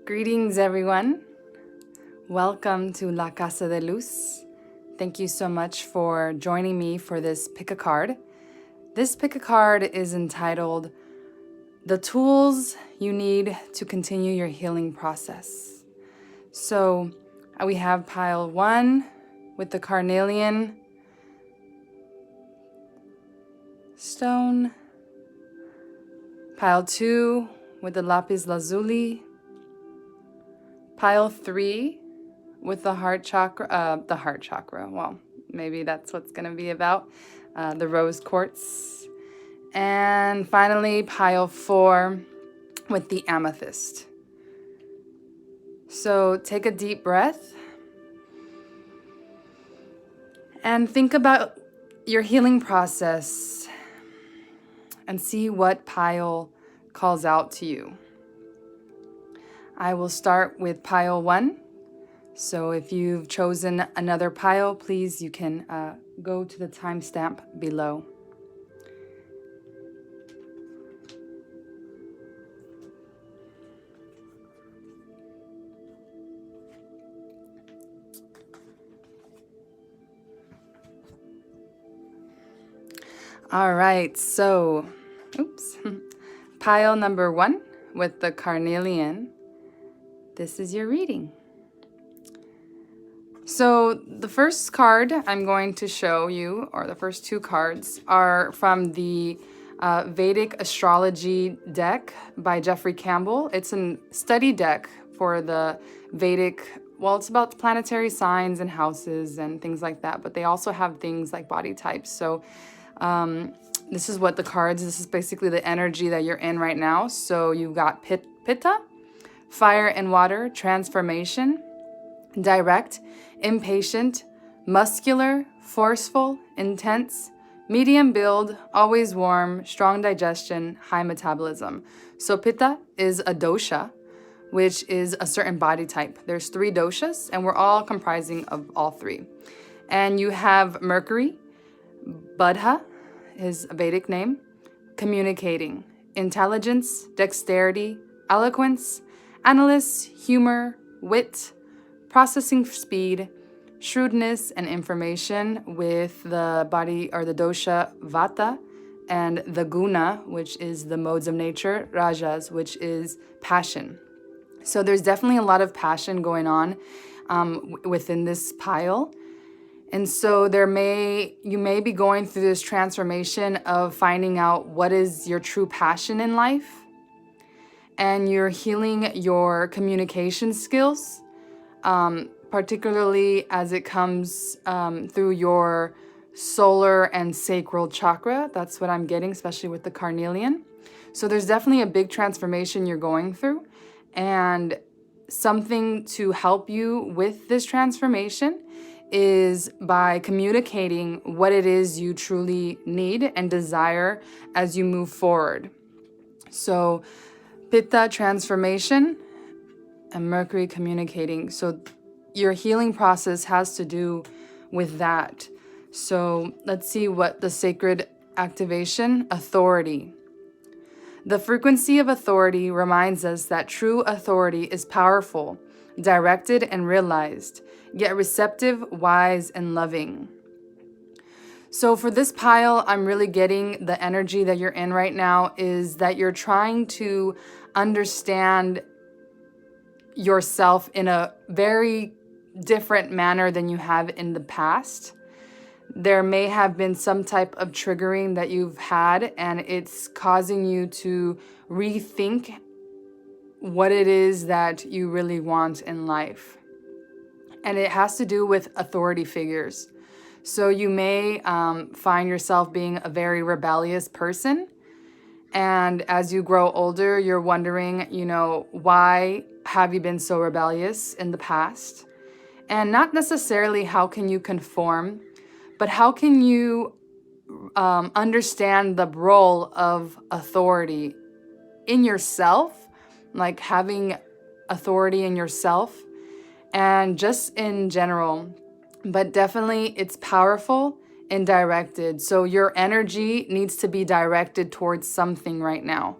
Greetings, everyone. Welcome to La Casa de Luz. Thank you so much for joining me for this pick a card. This pick a card is entitled The Tools You Need to Continue Your Healing Process. So we have pile 1 with the Carnelian stone, pile 2 with the Lapis Lazuli, pile 3 with the heart chakra, well, maybe that's what's going to be about, the rose quartz. And finally, pile 4 with the amethyst. So take a deep breath and think about your healing process and see what pile calls out to you. I will start with pile 1. So if you've chosen another pile, please, you can go to the timestamp below. All right, so, pile number 1 with the Carnelian. This is your reading. So the first card I'm going to show you, or the first 2 cards, are from the Vedic astrology deck by Jeffrey Campbell. It's a study deck for the Vedic, well, it's about planetary signs and houses and things like that, but they also have things like body types. So this is what the cards, this is basically the energy that you're in right now. So you've got Pitta, fire and water, transformation, direct, impatient, muscular, forceful, intense, medium build, always warm, strong digestion, high metabolism. So Pitta is a dosha, which is a certain body type. There's 3 doshas, and we're all comprising of all 3. And you have Mercury, Buddha, his Vedic name, communicating, intelligence, dexterity, eloquence, analysis, humor, wit, processing speed, shrewdness, and information, with the body or the dosha Vata, and the guna, which is the modes of nature, Rajas, which is passion. So there's definitely a lot of passion going on within this pile. And so you may be going through this transformation of finding out what is your true passion in life. And you're healing your communication skills, particularly as it comes through your solar and sacral chakra. That's what I'm getting, especially with the Carnelian. So there's definitely a big transformation you're going through. And something to help you with this transformation is by communicating what it is you truly need and desire as you move forward. So Pitta, transformation, and Mercury, communicating. So your healing process has to do with that. So let's see what the sacred activation, authority. The frequency of authority reminds us that true authority is powerful, directed and realized, yet receptive, wise, and loving. So for this pile, I'm really getting the energy that you're in right now is that you're trying to understand yourself in a very different manner than you have in the past. There may have been some type of triggering that you've had, and it's causing you to rethink what it is that you really want in life. And it has to do with authority figures. So you may find yourself being a very rebellious person. And as you grow older, you're wondering, why have you been so rebellious in the past? And not necessarily how can you conform, but how can you understand the role of authority in yourself, like having authority in yourself and just in general. But definitely it's powerful and directed. So your energy needs to be directed towards something right now.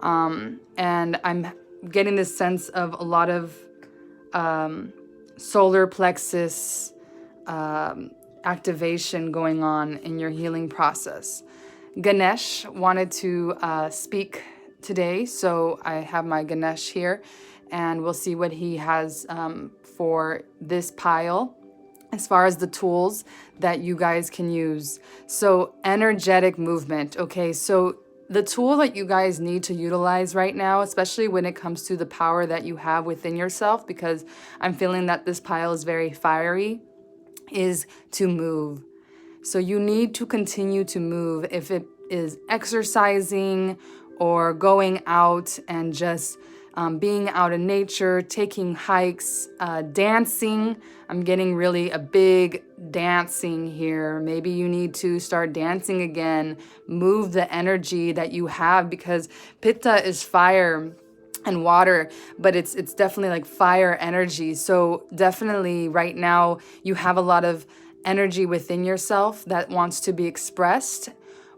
And I'm getting this sense of a lot of solar plexus activation going on in your healing process. Ganesh wanted to speak today, so I have my Ganesh here, and we'll see what he has for this pile as far as the tools that you guys can use. So energetic movement. Okay, so the tool that you guys need to utilize right now, especially when it comes to the power that you have within yourself, because I'm feeling that this pile is very fiery, is to move. So you need to continue to move. If it is exercising or going out and just being out in nature, taking hikes, dancing. I'm getting really a big dancing here. Maybe you need to start dancing again. Move the energy that you have, because Pitta is fire and water, but it's definitely like fire energy. So definitely right now you have a lot of energy within yourself that wants to be expressed,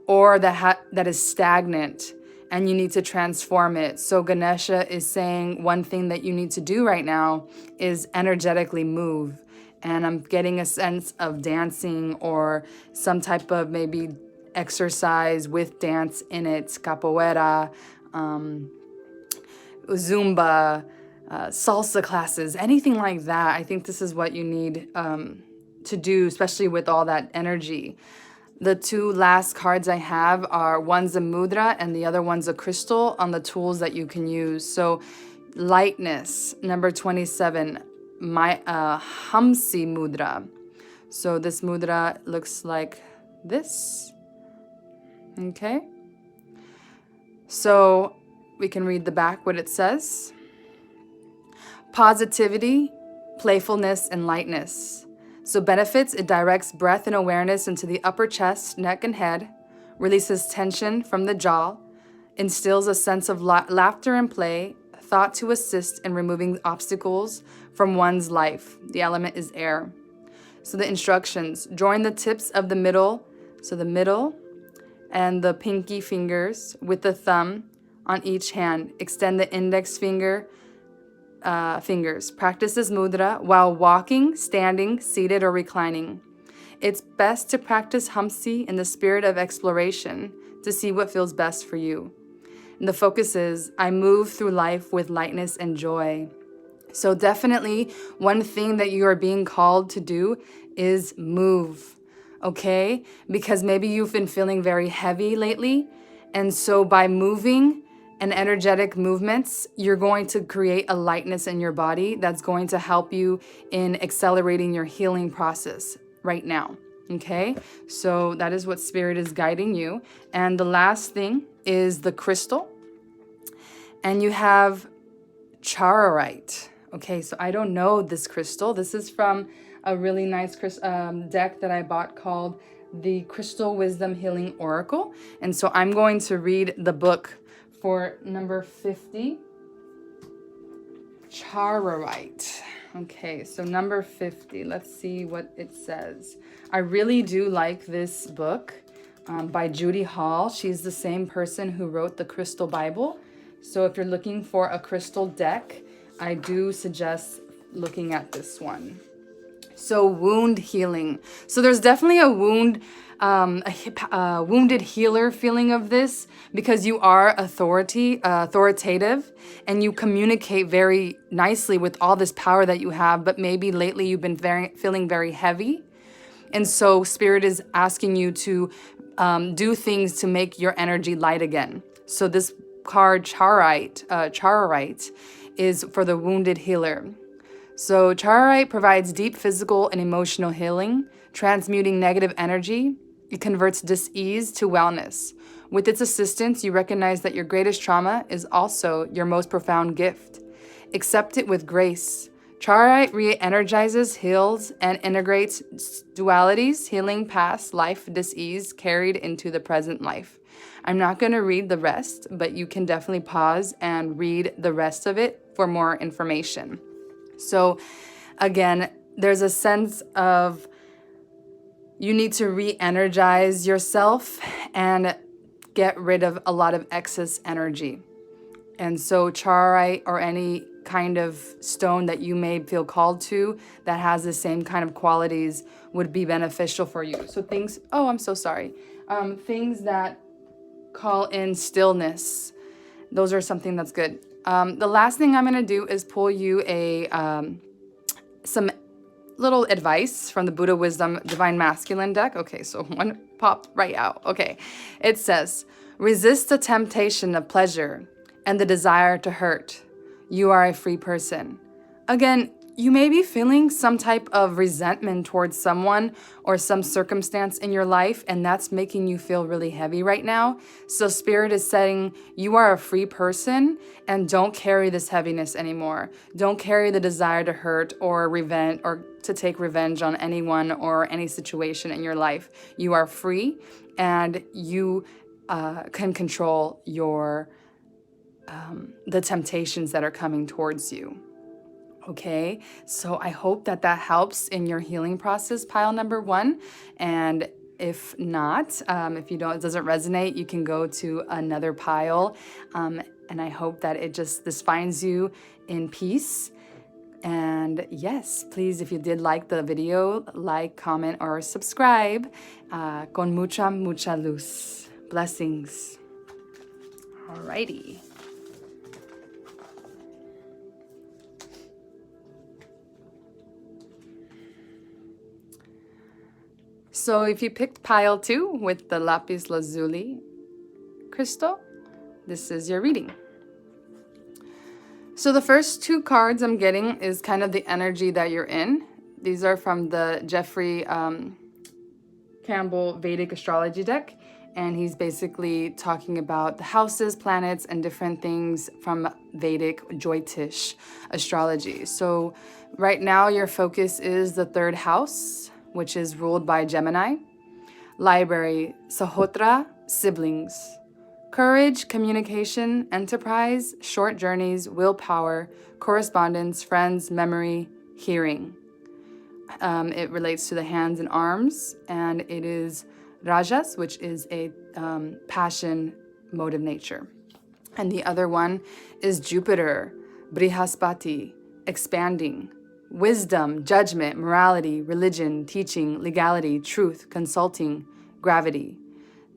or that is stagnant, and you need to transform it. So Ganesha is saying one thing that you need to do right now is energetically move. And I'm getting a sense of dancing or some type of maybe exercise with dance in it, capoeira, Zumba, salsa classes, anything like that. I think this is what you need to do, especially with all that energy. The two last cards I have are, one's a mudra and the other one's a crystal, on the tools that you can use. So lightness, number 27, my Hamsi mudra. So this mudra looks like this. Okay. So we can read the back, what it says. Positivity, playfulness, and lightness. So benefits, it directs breath and awareness into the upper chest, neck, and head, releases tension from the jaw, instills a sense of laughter and play, thought to assist in removing obstacles from one's life. The element is air. So the instructions, join the tips of the middle, so the middle and the pinky fingers with the thumb on each hand. Extend the index fingers. Practice this mudra while walking, standing, seated, or reclining. It's best to practice Hamsi in the spirit of exploration to see what feels best for you. And the focus is, I move through life with lightness and joy. So definitely one thing that you are being called to do is move, okay? Because maybe you've been feeling very heavy lately. And so by moving and energetic movements, you're going to create a lightness in your body that's going to help you in accelerating your healing process right now, okay? So that is what Spirit is guiding you. And the last thing is the crystal. And you have charoite. Okay, so I don't know this crystal. This is from a really nice deck that I bought called the Crystal Wisdom Healing Oracle. And so I'm going to read the book for number 50, charoite. Okay, so number 50, let's see what it says. I really do like this book by Judy Hall. She's the same person who wrote the Crystal Bible. So if you're looking for a crystal deck, I do suggest looking at this one. So wound healing. So there's definitely a wounded healer feeling of this, because you are authoritative, and you communicate very nicely with all this power that you have, but maybe lately you've been feeling very heavy. And so Spirit is asking you to do things to make your energy light again. So this card, charoite, is for the wounded healer. So charoite provides deep physical and emotional healing, transmuting negative energy. It converts dis-ease to wellness. With its assistance, you recognize that your greatest trauma is also your most profound gift. Accept it with grace. Charoite re-energizes, heals, and integrates dualities, healing past life dis-ease carried into the present life. I'm not going to read the rest, but you can definitely pause and read the rest of it for more information. So again, there's a sense of you need to re-energize yourself and get rid of a lot of excess energy. And so charoite or any kind of stone that you may feel called to that has the same kind of qualities would be beneficial for you. So things, oh, I'm so sorry. Things that call in stillness. Those are something that's good. The last thing I'm going to do is pull you some little advice from the Buddha Wisdom Divine Masculine deck. Okay, so one popped right out. Okay, it says, resist the temptation of pleasure and the desire to hurt. You are a free person. Again, you may be feeling some type of resentment towards someone or some circumstance in your life, and that's making you feel really heavy right now. So Spirit is saying you are a free person and don't carry this heaviness anymore. Don't carry the desire to hurt or revenge or to take revenge on anyone or any situation in your life. You are free and you can control your the temptations that are coming towards you. Okay, so I hope that helps in your healing process, pile number 1. And if not, if it doesn't resonate, you can go to another pile. And I hope that this finds you in peace. And yes, please, if you did like the video, like, comment, or subscribe. Con mucha, mucha luz. Blessings. Alrighty. So if you picked pile 2 with the Lapis Lazuli crystal, this is your reading. So the first 2 cards I'm getting is kind of the energy that you're in. These are from the Jeffrey Campbell Vedic astrology deck. And he's basically talking about the houses, planets, and different things from Vedic Jyotish astrology. So right now your focus is the 3rd house, which is ruled by Gemini. Library, Sahotra, siblings. Courage, communication, enterprise, short journeys, willpower, correspondence, friends, memory, hearing. It relates to the hands and arms, and it is Rajas, which is a passion mode of nature. And the other one is Jupiter, Brihaspati, expanding. Wisdom, judgment, morality, religion, teaching, legality, truth, consulting, gravity.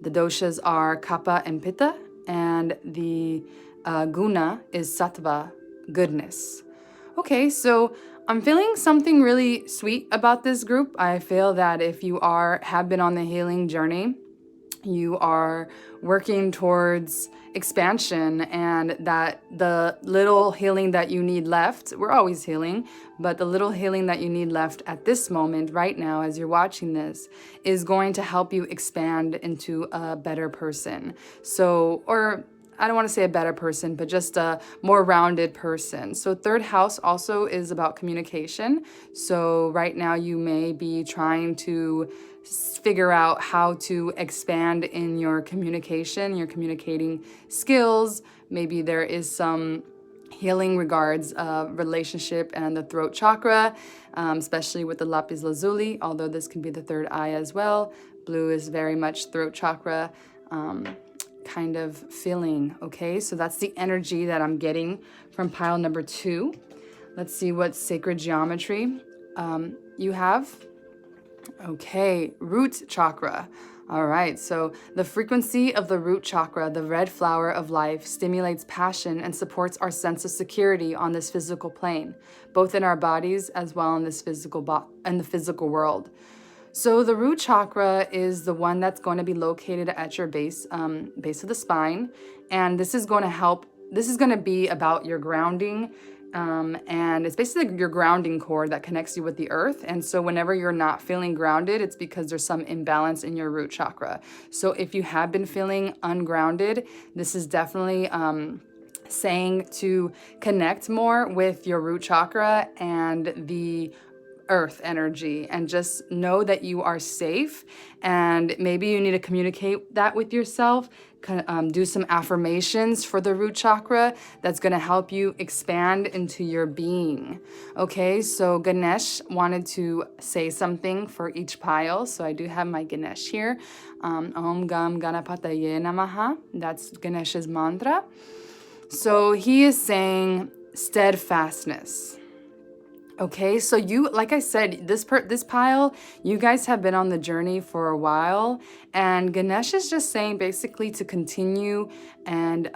The doshas are Kapha and Pitta, and the guna is Sattva, goodness. Okay, so I'm feeling something really sweet about this group. I feel that if you have been on the healing journey, you are working towards expansion, and that the little healing that you need left, we're always healing, but the little healing that you need left at this moment right now as you're watching this is going to help you expand into a better person. So, or I don't want to say a better person, but just a more rounded person. So 3rd house also is about communication. So right now you may be trying to figure out how to expand in your communication, your communicating skills. Maybe there is some healing regards relationship and the throat chakra, especially with the Lapis Lazuli, although this can be the 3rd eye as well. Blue is very much throat chakra kind of feeling. Okay, so that's the energy that I'm getting from pile number 2. Let's see what sacred geometry you have. Okay, root chakra. All right, so the frequency of the root chakra, the red flower of life, stimulates passion and supports our sense of security on this physical plane, both in our bodies as well in this in the physical world. So the root chakra is the one that's going to be located at your base of the spine, and this is going to help. This is going to be about your grounding. And it's basically your grounding cord that connects you with the earth. And so whenever you're not feeling grounded, it's because there's some imbalance in your root chakra. So if you have been feeling ungrounded, this is definitely saying to connect more with your root chakra and the earth energy, and just know that you are safe. And maybe you need to communicate that with yourself. Do some affirmations for the root chakra that's going to help you expand into your being. Okay, so Ganesh wanted to say something for each pile, so I do have my Ganesh here. Om Gam Ganapataye Namaha. That's Ganesh's mantra. So he is saying steadfastness. Okay, so you, like I said, this pile, you guys have been on the journey for a while, and Ganesh is just saying basically to continue and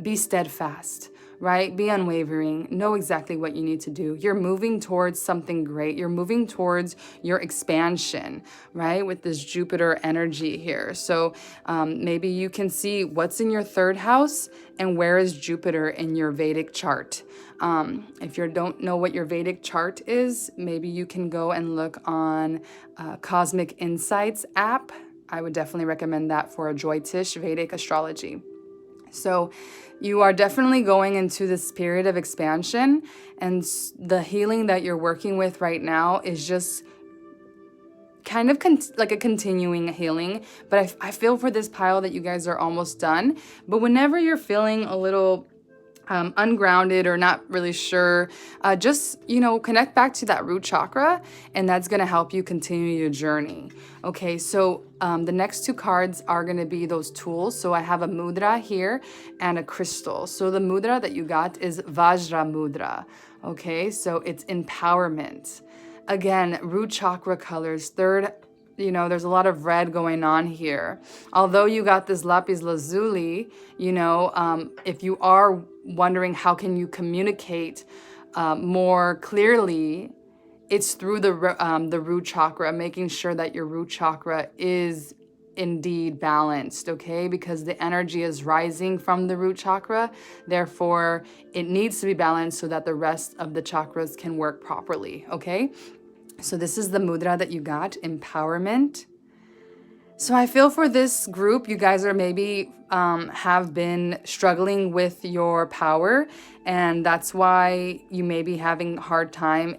be steadfast, right? Be unwavering. Know exactly what you need to do. You're moving towards something great. You're moving towards your expansion, right? With this Jupiter energy here. So maybe you can see what's in your third house and where is Jupiter in your Vedic chart. If you don't know what your Vedic chart is, maybe you can go and look on Cosmic Insights app. I would definitely recommend that for a Jyotish Vedic astrology. So you are definitely going into this period of expansion, and the healing that you're working with right now is just kind of like a continuing healing. But I feel for this pile that you guys are almost done. But whenever you're feeling a little ungrounded or not really sure, just, connect back to that root chakra, and that's going to help you continue your journey. Okay, so the next two cards are going to be those tools. So I have a mudra here and a crystal. So the mudra that you got is Vajra mudra. Okay, so it's empowerment. Again, root chakra colors, third. There's a lot of red going on here. Although you got this Lapis Lazuli, if you are wondering how can you communicate more clearly, it's through the root chakra, making sure that your root chakra is indeed balanced, okay? Because the energy is rising from the root chakra. Therefore, it needs to be balanced so that the rest of the chakras can work properly, okay? So this is the mudra that you got, empowerment. So I feel for this group, you guys are maybe have been struggling with your power, and that's why you may be having a hard time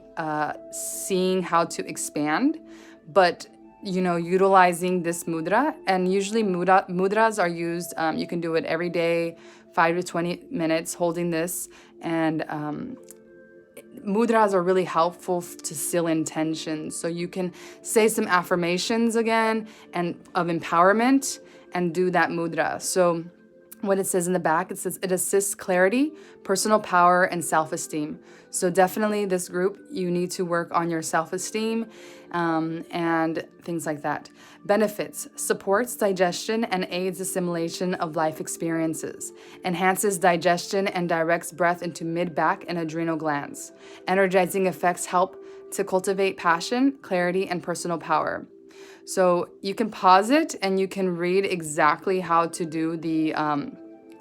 seeing how to expand. But utilizing this mudra, and usually mudras are used. You can do it every day, 5 to 20 minutes, holding this, and mudras are really helpful to seal intentions. So you can say some affirmations again and of empowerment and do that mudra. So what it says in the back, it says it assists clarity, personal power, and self-esteem. So definitely this group, you need to work on your self-esteem and things like that. Benefits: supports digestion and aids assimilation of life experiences. Enhances digestion and directs breath into mid-back and adrenal glands. Energizing effects help to cultivate passion, clarity, and personal power. So you can pause it and you can read exactly how to do the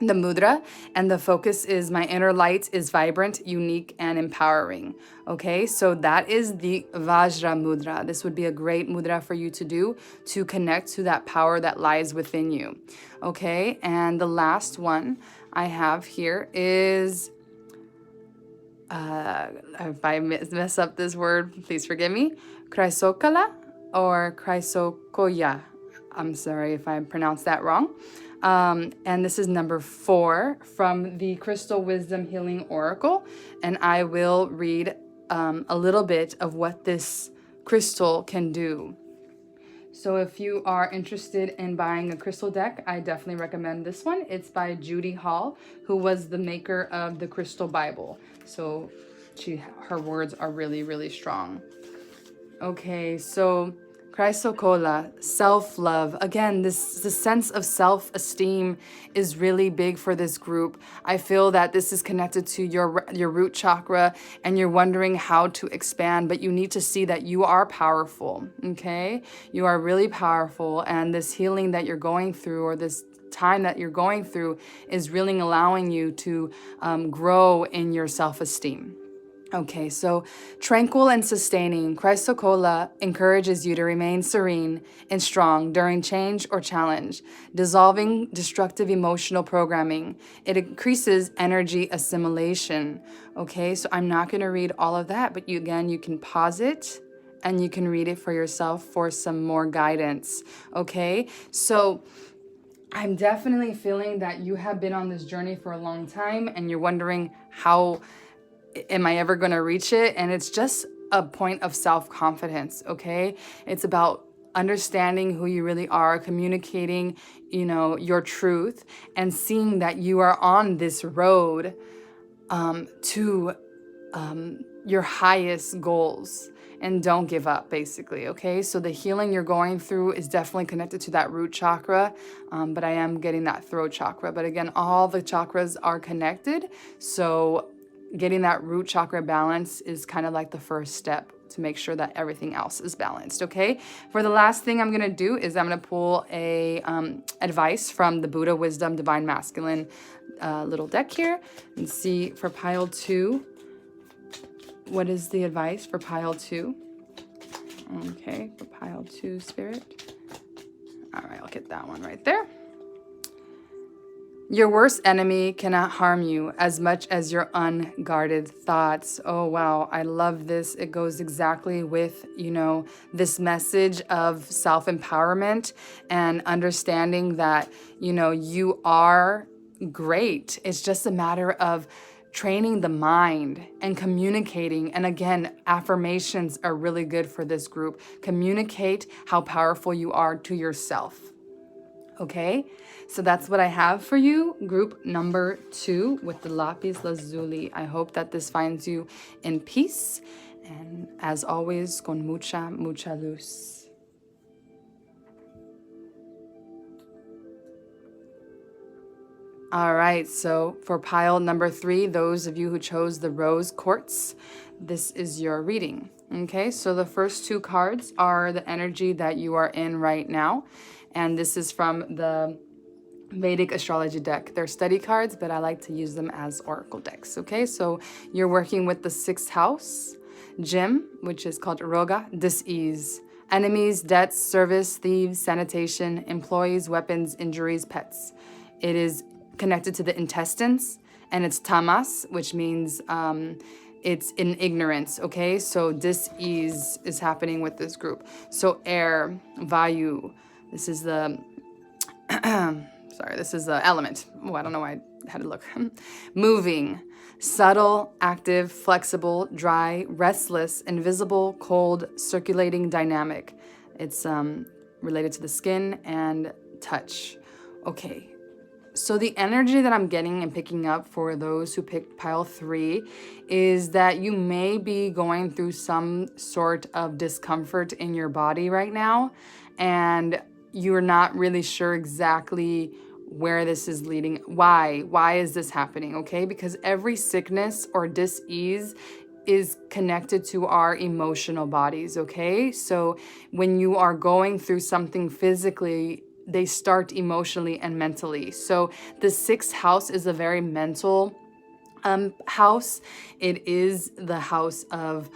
mudra, and the focus is my inner light is vibrant, unique, and empowering. Okay, so that is the Vajra mudra. This would be a great mudra for you to do to connect to that power that lies within you. Okay, and the last one I have here is, if I mess up this word, please forgive me, Chrysocala or Chrysokoya. I'm sorry if I pronounced that wrong. And this is number 4 from the Crystal Wisdom Healing Oracle. And I will read a little bit of what this crystal can do. So if you are interested in buying a crystal deck, I definitely recommend this one. It's by Judy Hall, who was the maker of the Crystal Bible. So her words are really, really strong. Okay, so Chrysokola, self-love. Again, the sense of self-esteem is really big for this group. I feel that this is connected to your root chakra, and you're wondering how to expand, but you need to see that you are powerful, okay? You are really powerful, and this healing that you're going through, or this time that you're going through, is really allowing you to grow in your self-esteem. Okay, so tranquil and sustaining, Chrysokola encourages you to remain serene and strong during change or challenge, dissolving destructive emotional programming. It increases energy assimilation. Okay, so I'm not going to read all of that, but you can pause it and you can read it for yourself for some more guidance. Okay, so I'm definitely feeling that you have been on this journey for a long time and you're wondering, how am I ever going to reach it? And it's just a point of self-confidence, okay? It's about understanding who you really are, communicating, you know, your truth, and seeing that you are on this road to your highest goals. And don't give up, basically, okay? So the healing you're going through is definitely connected to that root chakra, but I am getting that throat chakra. But again, all the chakras are connected, so getting that root chakra balance is kind of like the first step to make sure that everything else is balanced, okay? For the last thing I'm gonna do is I'm gonna pull a advice from the Buddha Wisdom Divine Masculine little deck here and see for pile 2. What is the advice for pile 2? Okay, for pile 2, Spirit. All right, I'll get that one right there. Your worst enemy cannot harm you as much as your unguarded thoughts. Oh, wow. I love this. It goes exactly with, you know, this message of self-empowerment and understanding that, you know, you are great. It's just a matter of training the mind and communicating. And again, affirmations are really good for this group. Communicate how powerful you are to yourself. Okay, so that's what I have for you, group number 2 with the Lapis Lazuli. I hope that this finds you in peace. And as always, con mucha, mucha luz. All right, so for pile number 3, those of you who chose the rose quartz, this is your reading. Okay, so the first 2 cards are the energy that you are in right now. And this is from the Vedic astrology deck. They're study cards, but I like to use them as oracle decks. Okay, so you're working with the 6th house, Jim, which is called Roga, dis-ease. Enemies, debts, service, thieves, sanitation, employees, weapons, injuries, pets. It is connected to the intestines, and it's tamas, which means it's in ignorance, okay? So dis-ease is happening with this group. So air, vayu, this is the, this is the element. Oh, I don't know why I had to look. Moving, subtle, active, flexible, dry, restless, invisible, cold, circulating, dynamic. It's related to the skin and touch. Okay, so the energy that I'm getting and picking up for those who picked pile 3 is that you may be going through some sort of discomfort in your body right now, and you're not really sure exactly where this is leading. Why is this happening? Okay, because every sickness or dis-ease is connected to our emotional bodies, okay? So when you are going through something physically, they start emotionally and mentally. So the 6th house is a very mental house. It is the house of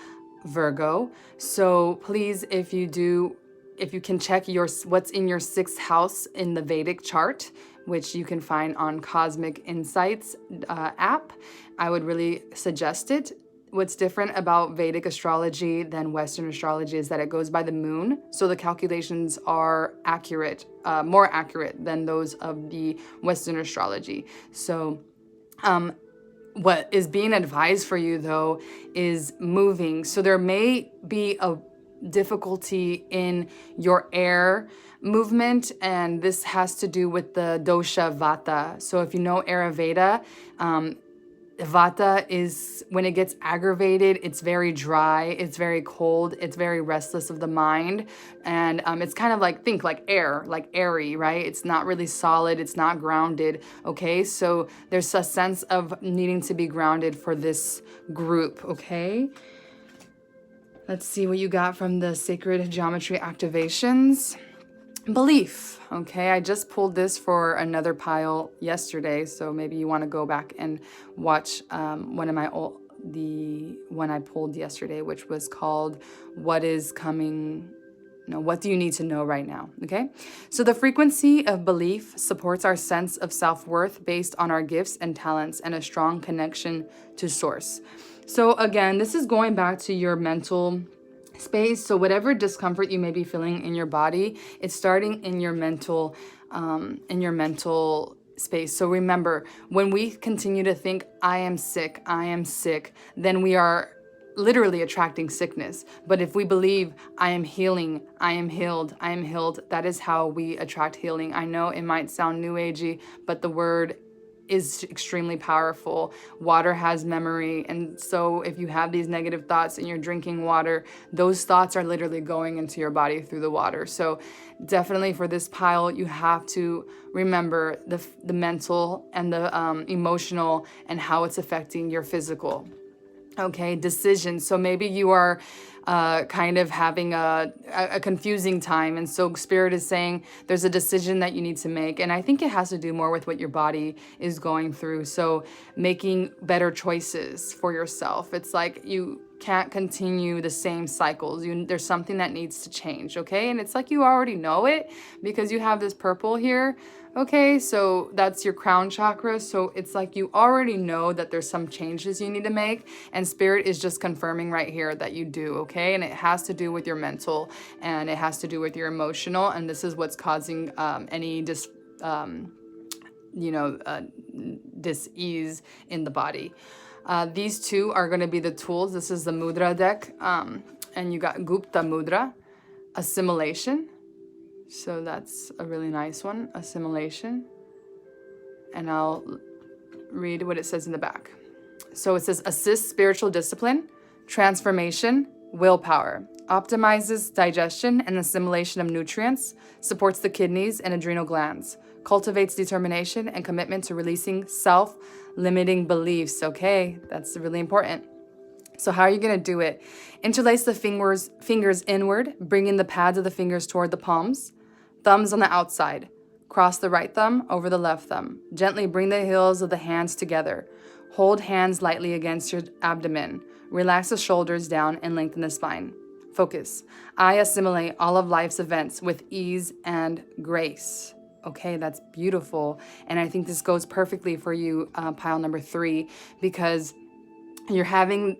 Virgo. So please, if you can check what's in your 6th house in the Vedic chart, which you can find on Cosmic Insights app, I would really suggest it. What's different about Vedic astrology than Western astrology is that it goes by the moon. So the calculations are accurate, more accurate than those of the Western astrology. So what is being advised for you, though, is moving. So there may be a difficulty in your air movement, and this has to do with the dosha vata. So if you know Ayurveda, vata is, when it gets aggravated, it's very dry, it's very cold, it's very restless of the mind, and it's kind of like, think like air, like airy, right? It's not really solid, it's not grounded, okay? So there's a sense of needing to be grounded for this group, okay? Let's see what you got from the Sacred Geometry Activations. Belief, okay? I just pulled this for another pile yesterday, so maybe you want to go back and watch the one I pulled yesterday, which was called What is Coming, no, What Do You Need to Know Right Now, okay? So the frequency of belief supports our sense of self-worth based on our gifts and talents and a strong connection to source. So again, this is going back to your mental space. So whatever discomfort you may be feeling in your body, it's starting in your mental space. So remember, when we continue to think, I am sick, then we are literally attracting sickness. But if we believe, I am healing, I am healed, I am healed, that is how we attract healing. I know it might sound new agey, but the word is extremely powerful. Water has memory, and so if you have these negative thoughts and you're drinking water, those thoughts are literally going into your body through the water. So definitely for this pile, you have to remember the mental and the emotional and how it's affecting your physical. Okay, decisions. So maybe you are kind of having a confusing time. And so Spirit is saying there's a decision that you need to make. And I think it has to do more with what your body is going through. So making better choices for yourself. It's like you can't continue the same cycles. There's something that needs to change, okay? And it's like you already know it because you have this purple here. Okay, so that's your crown chakra. So it's like you already know that there's some changes you need to make, and Spirit is just confirming right here that you do, okay? And it has to do with your mental, and it has to do with your emotional, and this is what's causing any dis-ease in the body. These two are going to be the tools. This is the Mudra deck, and you got Gupta Mudra, assimilation. So that's a really nice one, assimilation. And I'll read what it says in the back. So it says, assist spiritual discipline, transformation, willpower, optimizes digestion and assimilation of nutrients, supports the kidneys and adrenal glands, cultivates determination and commitment to releasing self-limiting beliefs. Okay, that's really important. So how are you going to do it? Interlace the fingers inward, bringing the pads of the fingers toward the palms. Thumbs on the outside. Cross the right thumb over the left thumb. Gently bring the heels of the hands together. Hold hands lightly against your abdomen. Relax the shoulders down and lengthen the spine. Focus. I assimilate all of life's events with ease and grace. Okay, that's beautiful. And I think this goes perfectly for you, pile number 3, because you're having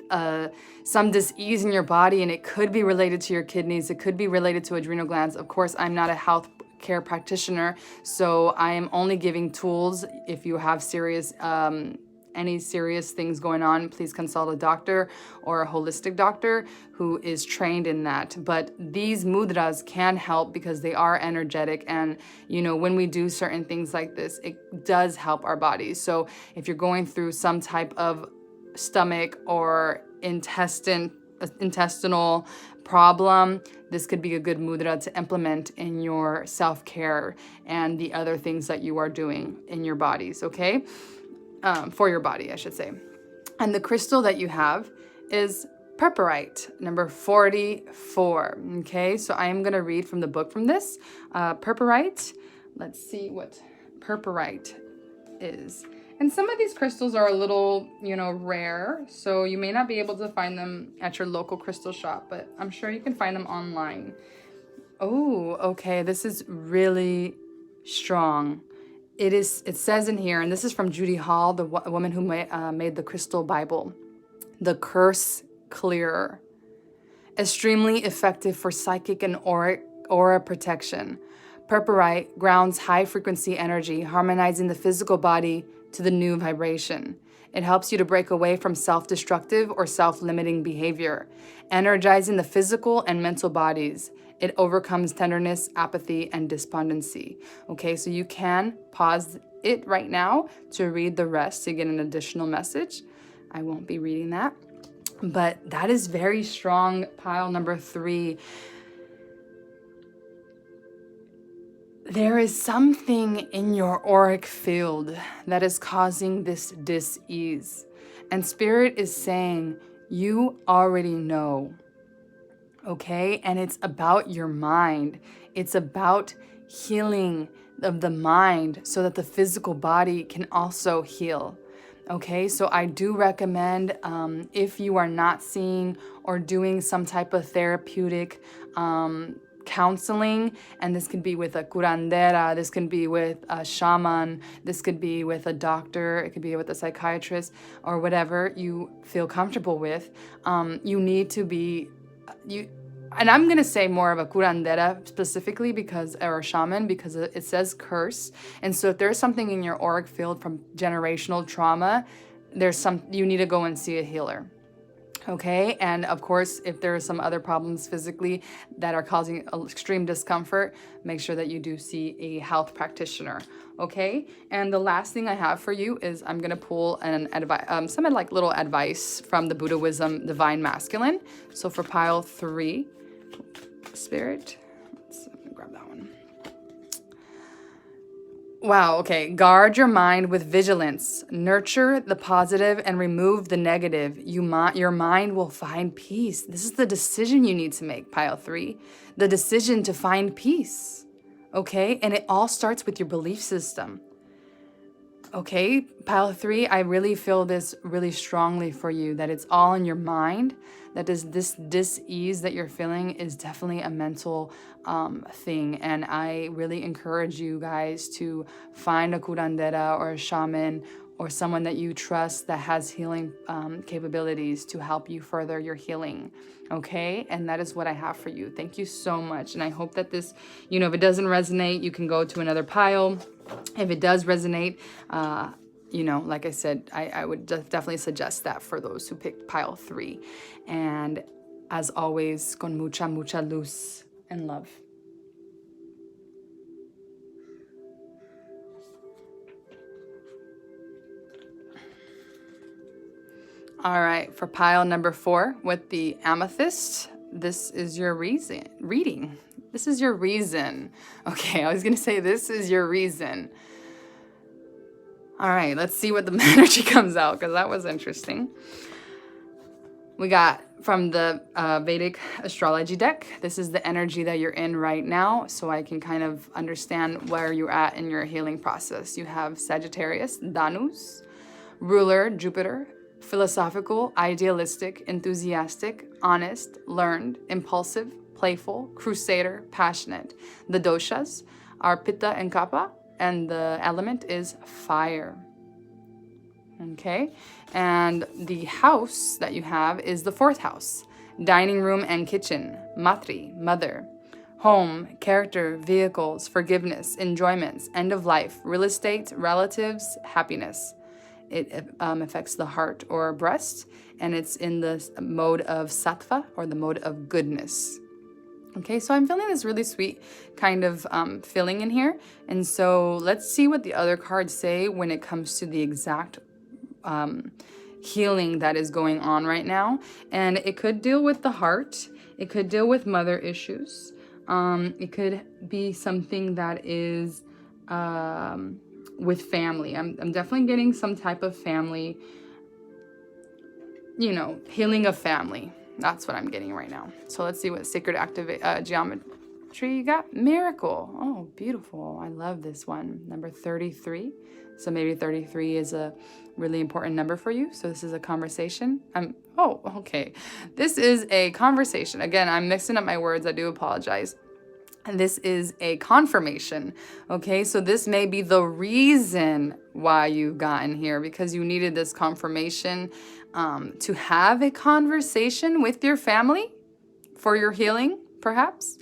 some dis-ease in your body, and it could be related to your kidneys. It could be related to adrenal glands. Of course, I'm not a health care practitioner, so I am only giving tools. If you have any serious things going on, please consult a doctor or a holistic doctor who is trained in that. But these mudras can help because they are energetic, and when we do certain things like this, it does help our bodies. So if you're going through some type of stomach or intestinal problem, this could be a good mudra to implement in your self-care and the other things that you are doing in your bodies, okay? For your body, I should say. And the crystal that you have is purpurite, number 44, okay? So I am going to read from the book from this. Purpurite, let's see what purpurite is. And some of these crystals are a little, rare, so you may not be able to find them at your local crystal shop, but I'm sure you can find them online. Oh, okay, this is really strong. It says in here, and this is from Judy Hall, the woman who made the Crystal Bible, the Curse Clearer. Extremely effective for psychic and aura protection. Purpurite grounds high-frequency energy, harmonizing the physical body to the new vibration. It helps you to break away from self-destructive or self-limiting behavior, energizing the physical and mental bodies. It overcomes tenderness, apathy, and despondency. Okay, so you can pause it right now to read the rest to get an additional message. I won't be reading that, but that is very strong, pile number 3. There is something in your auric field that is causing this dis-ease. And Spirit is saying, you already know, okay? And it's about your mind. It's about healing of the mind so that the physical body can also heal. Okay, so I do recommend if you are not seeing or doing some type of therapeutic counseling, and this can be with a curandera, this can be with a shaman, this could be with a doctor, it could be with a psychiatrist, or whatever you feel comfortable with. You need to be, and I'm going to say more of a curandera specifically or a shaman, because it says curse. And so if there's something in your auric field from generational trauma, you need to go and see a healer. Okay, and of course, if there are some other problems physically that are causing extreme discomfort, make sure that you do see a health practitioner. Okay, and the last thing I have for you is I'm gonna pull some like little advice from the Buddhism Divine Masculine. So for pile 3, Spirit, let me grab that one. Wow, okay. Guard your mind with vigilance. Nurture the positive and remove the negative. Your mind will find peace. This is the decision you need to make, pile 3. The decision to find peace. Okay? And it all starts with your belief system. Okay, pile 3, I really feel this really strongly for you, that it's all in your mind, that this dis-ease that you're feeling is definitely a mental thing. And I really encourage you guys to find a curandera or a shaman or someone that you trust that has healing capabilities to help you further your healing. Okay, and that is what I have for you. Thank you so much. And I hope that this, if it doesn't resonate, you can go to another pile. If it does resonate, like I said, I would definitely suggest that for those who picked pile 3. And as always, con mucha, mucha luz and love. All right, for pile number 4 with the amethyst, this is your reading. This is your reason. Okay, I was going to say this is your reason. All right, let's see what the energy comes out, because that was interesting. We got from the Vedic astrology deck, this is the energy that you're in right now, so I can kind of understand where you're at in your healing process. You have Sagittarius, Danus, ruler, Jupiter, philosophical, idealistic, enthusiastic, honest, learned, impulsive, playful, crusader, passionate. The doshas are Pitta and Kapha, and the element is fire. Okay, and the house that you have is the 4th house, dining room and kitchen, Matri, mother, home, character, vehicles, forgiveness, enjoyments, end of life, real estate, relatives, happiness. It affects the heart or breast, and it's in the mode of sattva, or the mode of goodness. Okay, so I'm feeling this really sweet kind of feeling in here. And so let's see what the other cards say when it comes to the exact healing that is going on right now. And it could deal with the heart. It could deal with mother issues. It could be something that is with family. I'm definitely getting some type of family, healing of family. That's what I'm getting right now. So let's see what sacred geometry you got. Miracle. Oh, beautiful. I love this one. Number 33. So maybe 33 is a really important number for you. So this is a conversation. Okay. This is a conversation. Again, I'm mixing up my words. I do apologize. And this is a confirmation. Okay, so this may be the reason why you've gotten here, because you needed this confirmation to have a conversation with your family for your healing, perhaps.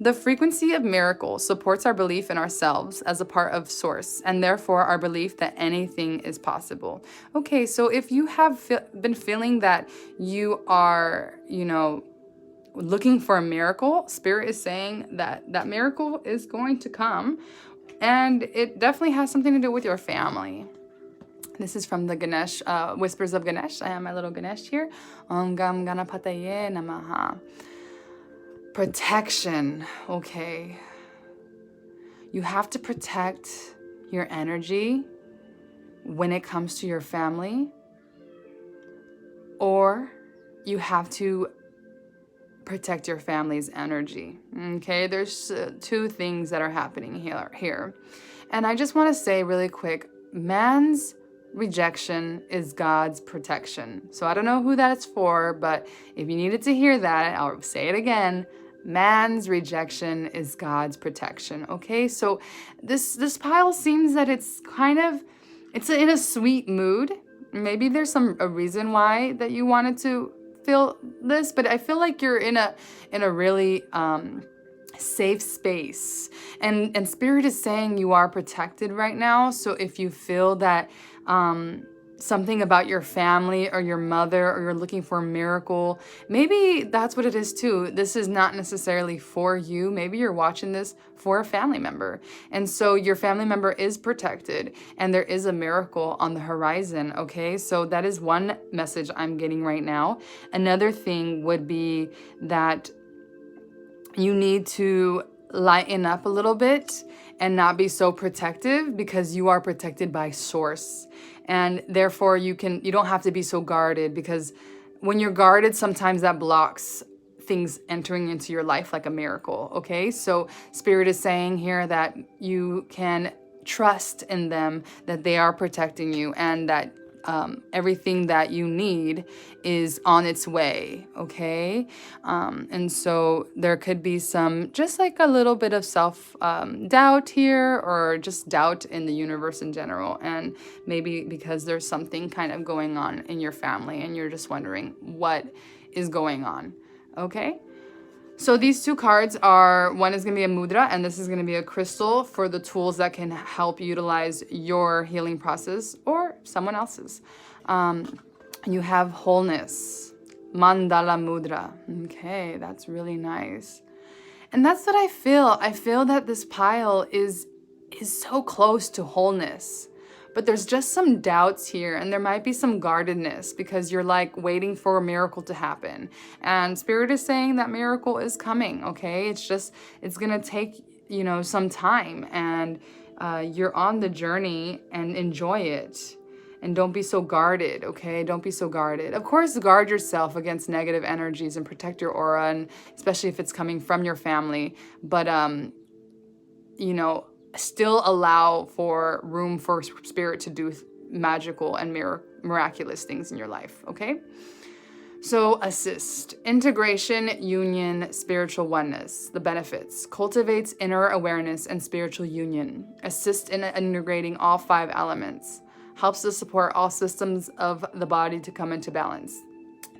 The frequency of miracle supports our belief in ourselves as a part of source, and therefore our belief that anything is possible. Okay, so if you have been feeling that you are, looking for a miracle, Spirit is saying that that miracle is going to come, and it definitely has something to do with your family. This is from the Ganesh, Whispers of Ganesh. I have my little Ganesh here. Om Gam Ganapataye Namaha. Protection. Okay. You have to protect your energy when it comes to your family, or you have to protect your family's energy. Okay, there's 2 things that are happening here. And I just want to say really quick, man's rejection is God's protection. So I don't know who that's for, but if you needed to hear that, I'll say it again. Man's rejection is God's protection. Okay, so this pile seems that it's in a sweet mood. Maybe there's a reason why that you wanted to feel this, but I feel like you're in a really safe space, and Spirit is saying you are protected right now. So if you feel that something about your family or your mother, or you're looking for a miracle. Maybe that's what it is too. This is not necessarily for you. Maybe you're watching this for a family member. And so your family member is protected and there is a miracle on the horizon, okay? So that is one message I'm getting right now. Another thing would be that you need to lighten up a little bit and not be so protective, because you are protected by source. And therefore you don't have to be so guarded, because when you're guarded, sometimes that blocks things entering into your life like a miracle, okay? So Spirit is saying here that you can trust in them, that they are protecting you, and that everything that you need is on its way, okay? And so there could be some, just like a little bit of self-doubt here, or just doubt in the universe in general. And maybe because there's something kind of going on in your family and you're just wondering what is going on, okay? So these two cards are, one is going to be a mudra, and this is going to be a crystal for the tools that can help utilize your healing process or someone else's. You have wholeness, mandala mudra. Okay, that's really nice. And that's what I feel. I feel that this pile is so close to wholeness. But there's just some doubts here, and there might be some guardedness because you're like waiting for a miracle to happen. And Spirit is saying that miracle is coming, okay? It's gonna take, some time, and you're on the journey, and enjoy it. And don't be so guarded, okay? Don't be so guarded. Of course, guard yourself against negative energies and protect your aura, and especially if it's coming from your family. But, still allow for room for Spirit to do magical and miraculous things in your life, okay? So assist, integration, union, spiritual oneness, the benefits, cultivates inner awareness and spiritual union, assist in integrating all 5 elements, helps to support all systems of the body to come into balance.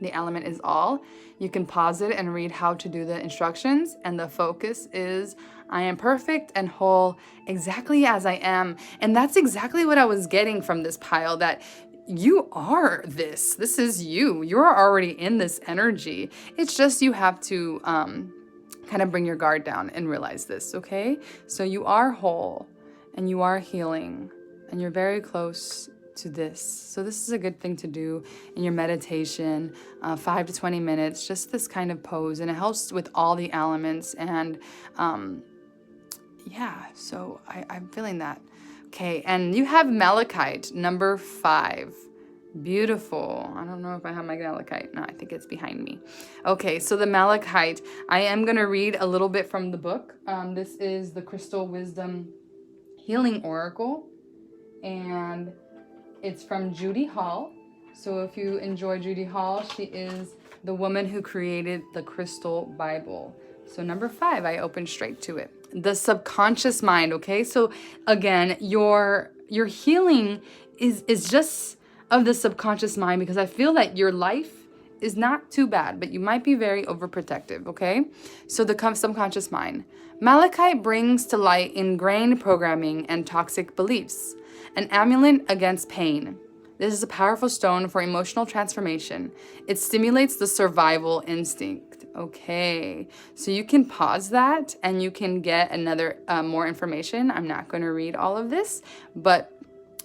The element is all. You can pause it and read how to do the instructions, and the focus is I am perfect and whole exactly as I am. And that's exactly what I was getting from this pile, that you are this. This is you. You're already in this energy. It's just you have to kind of bring your guard down and realize this, okay? So you are whole and you are healing and you're very close to this. So this is a good thing to do in your meditation, 5 to 20 minutes, just this kind of pose, and it helps with all the elements. And so I'm feeling that. Okay, and you have malachite, number 5. Beautiful. I don't know if I have my malachite. No, I think it's behind me. Okay, so the malachite, I am going to read a little bit from the book. This is the Crystal Wisdom Healing Oracle, and it's from Judy Hall. So if you enjoy Judy Hall, she is the woman who created the Crystal Bible. So number 5, I opened straight to it. The subconscious mind, okay? So again, your healing is just of the subconscious mind, because I feel that your life is not too bad, but you might be very overprotective, okay? So the subconscious mind. Malachite brings to light ingrained programming and toxic beliefs. An amulet against pain. This is a powerful stone for emotional transformation. It stimulates the survival instinct. Okay, so you can pause that and you can get another more information. I'm not going to read all of this, but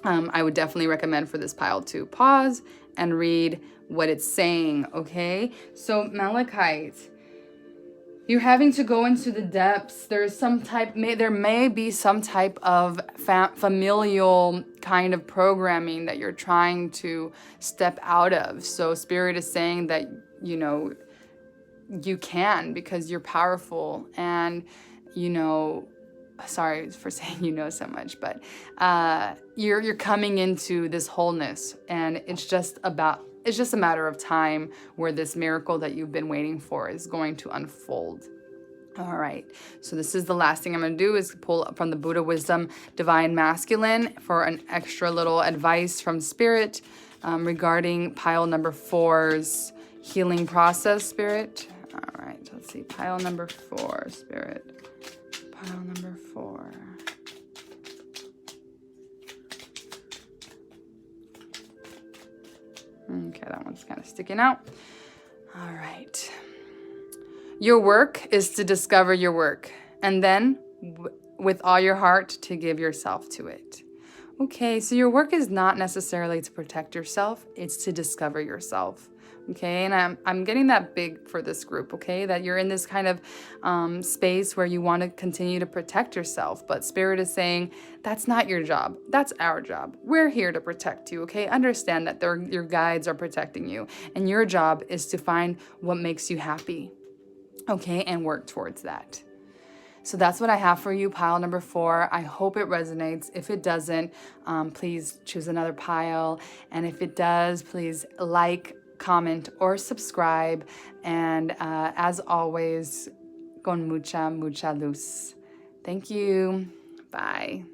I would definitely recommend for this pile to pause and read what it's saying, okay? So malachite, you're having to go into the depths. There may be some type of familial kind of programming that you're trying to step out of. So Spirit is saying that, you can, because you're powerful, and, sorry for saying so much, but you're coming into this wholeness, and it's just a matter of time where this miracle that you've been waiting for is going to unfold. All right, so this is the last thing I'm going to do, is pull up from the Buddha Wisdom Divine Masculine for an extra little advice from Spirit regarding pile number 4's healing process, Spirit. All right, let's see, pile number 4, Spirit. Pile number 4. Okay, that one's kind of sticking out. All right. Your work is to discover your work, and then with all your heart to give yourself to it. Okay, so your work is not necessarily to protect yourself, it's to discover yourself. Okay, and I'm getting that big for this group, okay? That you're in this kind of space where you want to continue to protect yourself, but Spirit is saying, that's not your job. That's our job. We're here to protect you, okay? Understand that your guides are protecting you, and your job is to find what makes you happy, okay? And work towards that. So that's what I have for you, pile number 4. I hope it resonates. If it doesn't, please choose another pile. And if it does, please like, comment, or subscribe. And as always, con mucha, mucha luz. Thank you. Bye.